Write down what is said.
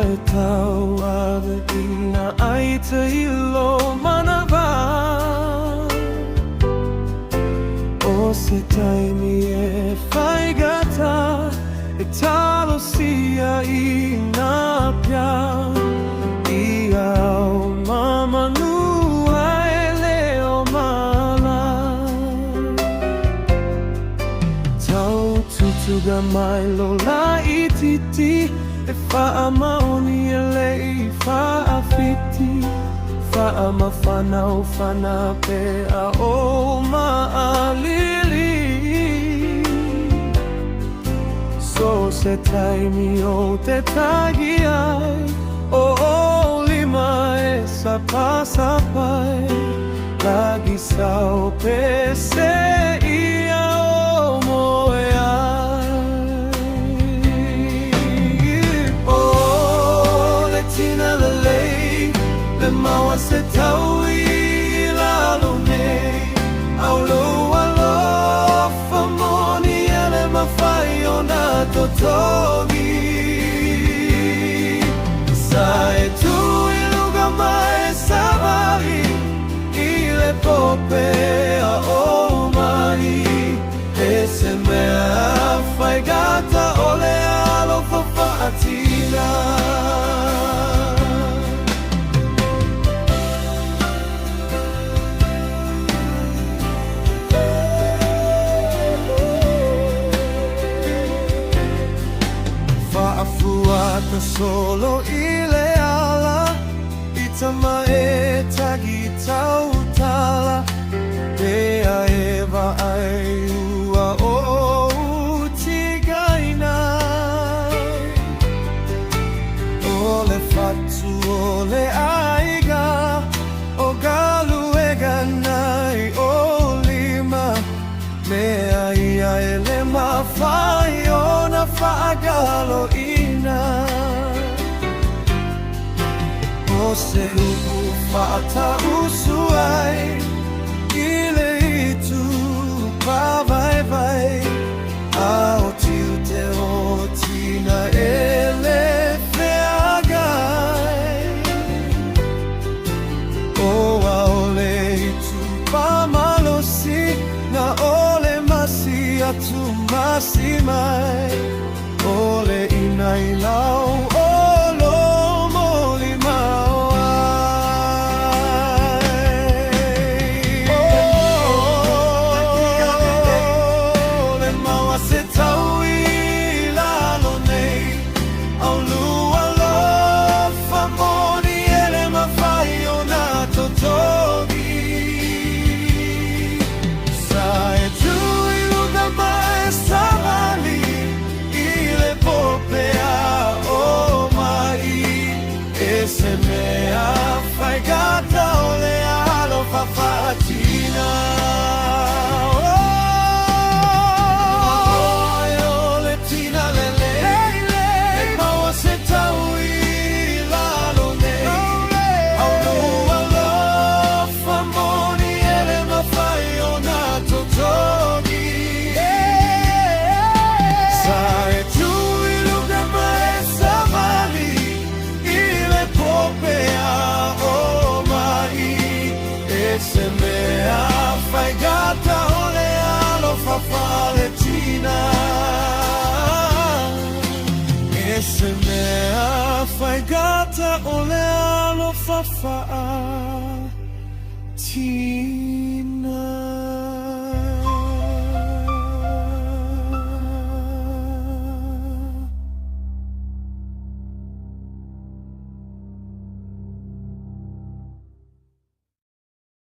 e tau ave ina ai te ilo manava o se taimi e whai gata e talo sia i nā pia i au mamanua e leo mala tau tutuga mai lo la i titi e wha maoni e lei wha awhiti wha mawhanau whana pea o maalili so se taimi o te tagi ai o lima e sapasapai lagi sao pe se ia o moe ose Tinā lelei le maua se tau i lalo nei au loa lofa moni e le mawhai o nā totogi sa e tu i luga mai sa wari i le pope a o mai e se mea whai gata o le alo whawhaatina Whaafuata solo i le ala I tama e tagi tau tala Pea e wa ai ua o tigaina O le fatu o le aiga O galu e ganai o lima Mea ia e le mawhai o na whaagalo ina O se upu whaata usu ai I le itu pawai vai A o tiu te o tina e le whiagai O a o le itu pamalosi Na o le masi atu masi mai O le inai lau o lo moli mau ai O le maua se tau i lalo nei Au lua lofa moni e le mawhai o nā totogi Sa e tu i luga mai sa wali Popea o mai e se mea whai gata o le alo whawhaatina O le Tinā lelei e maua se tau i lalo nei Au lua lofa moni e le mawhai o nā totogi Sa e tu se mea whai gata o le alo whawhaletina E se mea whai gata o le alo whawhaatina